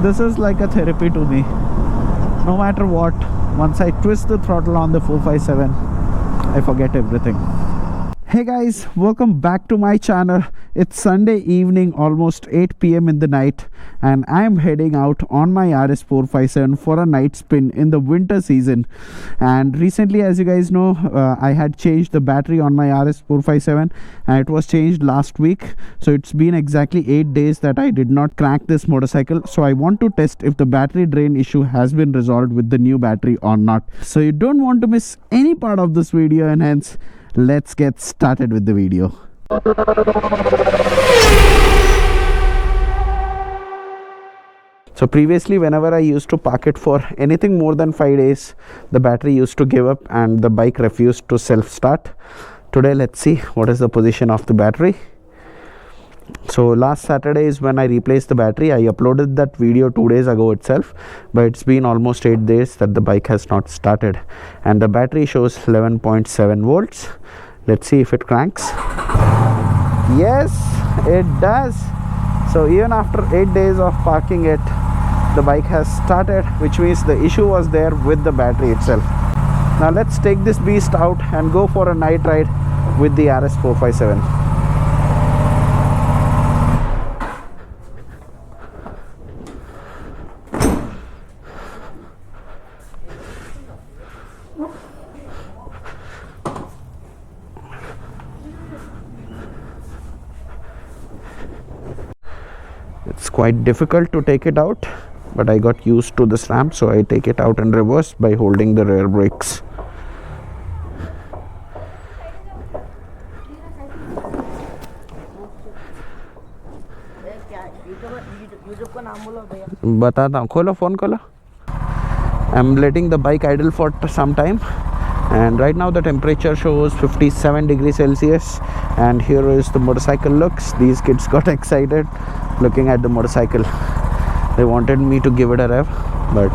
This is like a therapy to me. No matter what, once I twist the throttle on the 457, I forget everything. Hey guys, welcome back to my channel. It's Sunday evening, almost 8 p.m. in the night, and I'm heading out on my RS 457 for a night spin in the winter season. And recently, as you guys know, I had changed the battery on my RS 457 and it was changed last week. So it's been exactly 8 days that I did not crank this motorcycle. So I want to test if the battery drain issue has been resolved with the new battery or not. So you don't want to miss any part of this video, and hence let's get started with the video. So previously, whenever I used to park it for anything more than 5 days, the battery used to give up and the bike refused to self-start. Today, let's see what is the position of the battery. So last Saturday is when I replaced the battery. I uploaded that video 2 days ago itself, but it's been almost 8 days that the bike has not started, and the battery shows 11.7 volts. Let's see if it cranks. Yes, it does. So even after 8 days of parking it, the bike has started, which means the issue was there with the battery itself. Now let's take this beast out and go for a night ride with the RS 457. It's quite difficult to take it out, but I got used to this ramp, so I take it out in reverse by holding the rear brakes. बताता हूँ, खोलो phone खोलो. I'm letting the bike idle for some time, and right now the temperature shows 57 degrees Celsius, and here is the motorcycle looks. These kids got excited looking at the motorcycle. They wanted me to give it a rev, but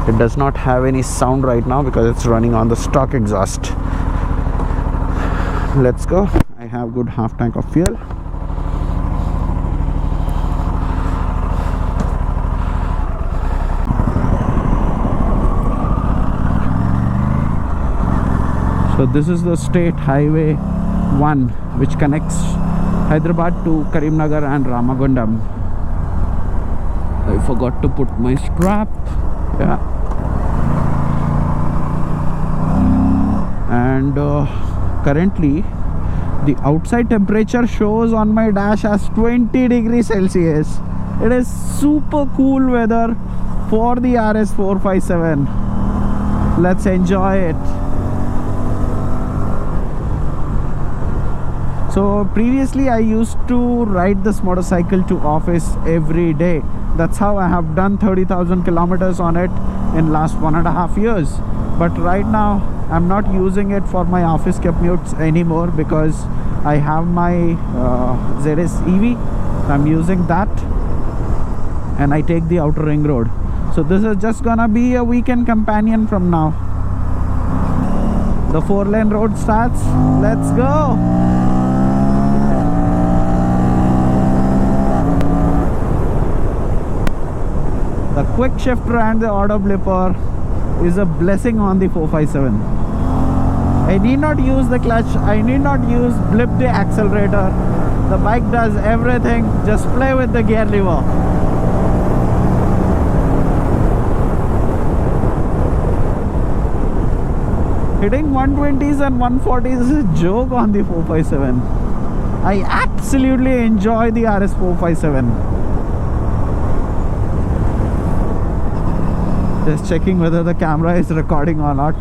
it does not have any sound right now because it's running on the stock exhaust. Let's go. I have good half tank of fuel. So this is the State Highway 1, which connects Hyderabad to Karimnagar and Ramagundam. I forgot to put my strap. Yeah. And currently the outside temperature shows on my dash as 20 degrees Celsius. It is super cool weather for the RS 457. Let's enjoy it. So previously I used to ride this motorcycle to office every day. That's how I have done 30,000 kilometers on it in last 1.5 years. But right now I'm not using it for my office commutes anymore because I have my ZS EV. I'm using that and I take the outer ring road. So this is just gonna be a weekend companion from now. The 4-lane road starts. Let's go. The quick shifter and the auto blipper is a blessing on the 457. I need not use the clutch, I need not use blip the accelerator. The bike does everything, just play with the gear lever. Hitting 120s and 140s is a joke on the 457. I absolutely enjoy the RS 457. Just checking whether the camera is recording or not.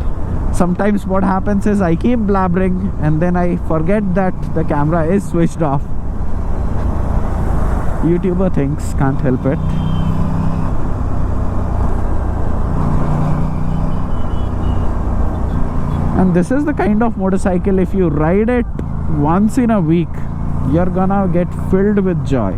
Sometimes what happens is I keep blabbering and then I forget that the camera is switched off. YouTuber things, can't help it. And this is the kind of motorcycle, if you ride it once in a week, you're gonna get filled with joy.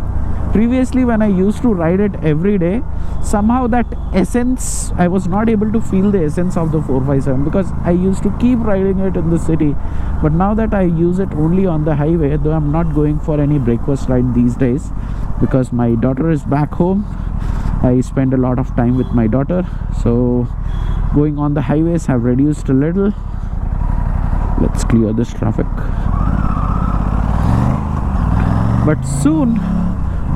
Previously, when I used to ride it every day, somehow that essence, I was not able to feel the essence of the 457 because I used to keep riding it in the city. But now that I use it only on the highway, though I'm not going for any breakfast ride these days because my daughter is back home. I spend a lot of time with my daughter, so going on the highways have reduced a little. Let's clear this traffic. But soon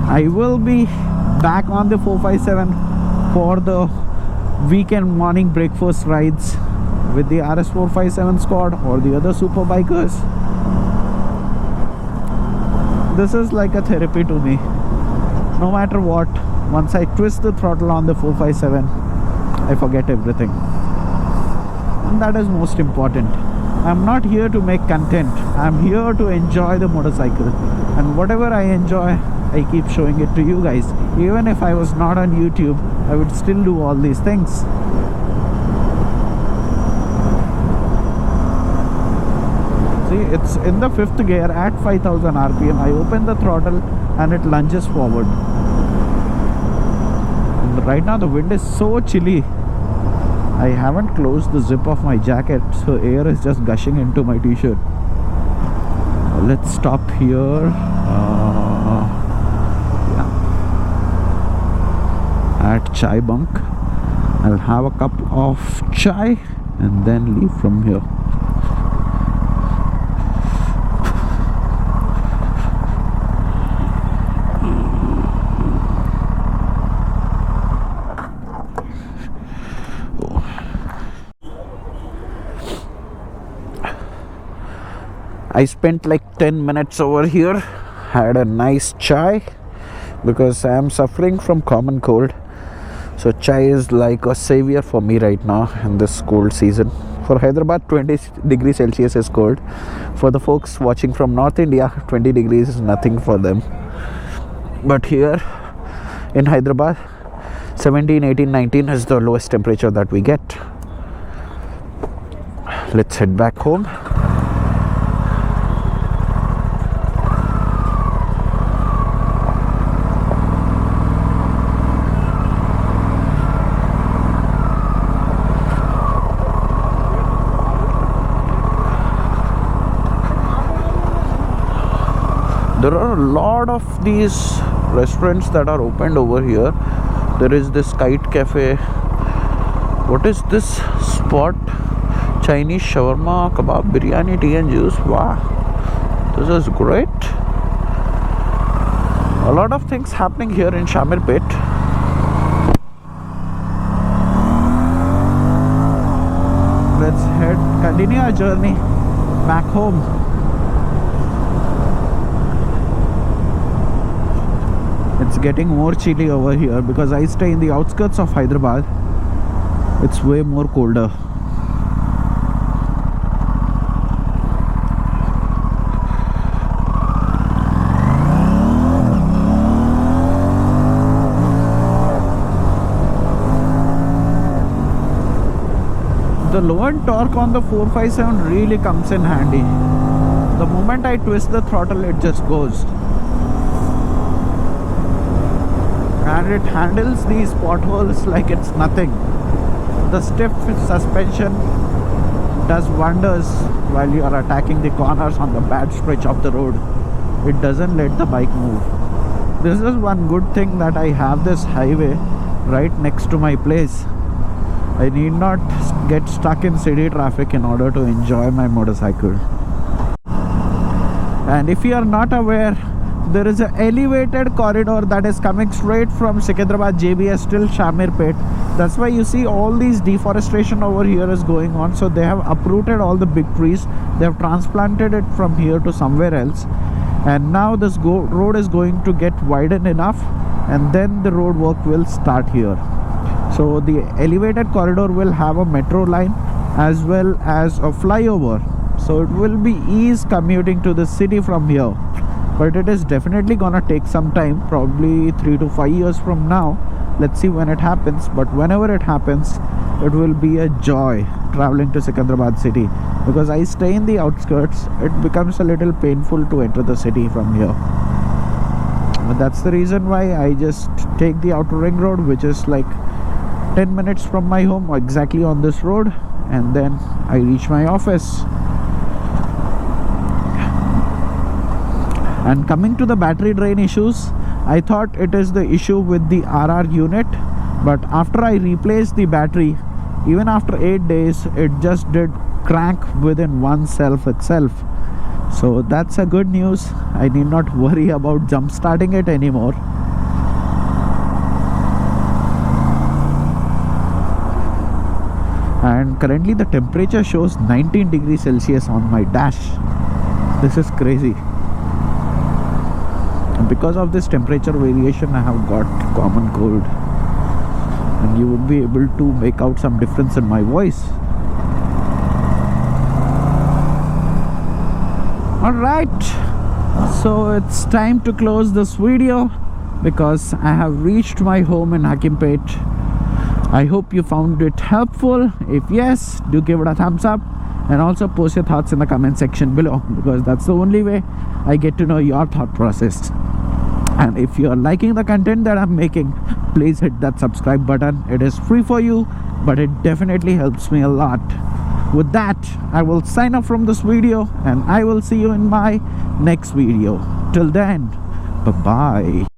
I will be back on the 457 for the weekend morning breakfast rides with the RS457 squad or the other super bikers. This is like a therapy to me. No matter what, once I twist the throttle on the 457, I forget everything. And that is most important. I'm not here to make content. I'm here to enjoy the motorcycle. And whatever I enjoy, I keep showing it to you guys. Even if I was not on YouTube, I would still do all these things. See, it's in the 5th gear at 5000 RPM. I open the throttle and it lunges forward. And right now the wind is so chilly. I haven't closed the zip of my jacket, so air is just gushing into my t-shirt. Let's stop here. At chai bunk. I'll have a cup of chai and then leave from here. I spent like 10 minutes over here, had a nice chai because I am suffering from common cold. So chai is like a savior for me right now in this cold season. For Hyderabad, 20 degrees Celsius is cold. For the folks watching from North India, 20 degrees is nothing for them. But here in Hyderabad, 17, 18, 19 is the lowest temperature that we get. Let's head back home. There are a lot of these restaurants that are opened over here. There is this Kite Cafe. What is this spot? Chinese shawarma, kebab, biryani, tea and juice. Wow, this is great. A lot of things happening here in Shamirpet. Let's continue our journey back home. It's getting more chilly over here because I stay in the outskirts of Hyderabad. It's way more colder. The low end torque on the 457 really comes in handy. The moment I twist the throttle, it just goes. And it handles these potholes like it's nothing. The stiff suspension does wonders while you are attacking the corners on the bad stretch of the road. It doesn't let the bike move. This is one good thing that I have this highway right next to my place. I need not get stuck in city traffic in order to enjoy my motorcycle. And if you are not aware, there is an elevated corridor that is coming straight from Secunderabad JBS till Shamirpet. That's why you see all these deforestation over here is going on. So they have uprooted all the big trees. They have transplanted it from here to somewhere else. And now this road is going to get widened enough, and then the road work will start here. So the elevated corridor will have a metro line as well as a flyover. So it will be easy commuting to the city from here. But it is definitely gonna take some time, probably 3 to 5 years from now. Let's see when it happens. But whenever it happens, it will be a joy traveling to Secunderabad city. Because I stay in the outskirts, it becomes a little painful to enter the city from here. But that's the reason why I just take the outer ring road, which is like 10 minutes from my home, exactly on this road, and then I reach my office. And coming to the battery drain issues, I thought it is the issue with the RR unit, but after I replaced the battery, even after 8 days, it just did crank within oneself itself. So that's a good news. I need not worry about jump starting it anymore. And currently the temperature shows 19 degrees Celsius on my dash. This is crazy. And because of this temperature variation, I have got common cold, and you would be able to make out some difference in my voice. Alright, so it's time to close this video because I have reached my home in Hakimpet. I hope you found it helpful. If yes, do give it a thumbs up, and also post your thoughts in the comment section below, because that's the only way I get to know your thought process. And if you are liking the content that I'm making, please hit that subscribe button. It is free for you, but it definitely helps me a lot. With that, I will sign off from this video, and I will see you in my next video. Till then, bye bye.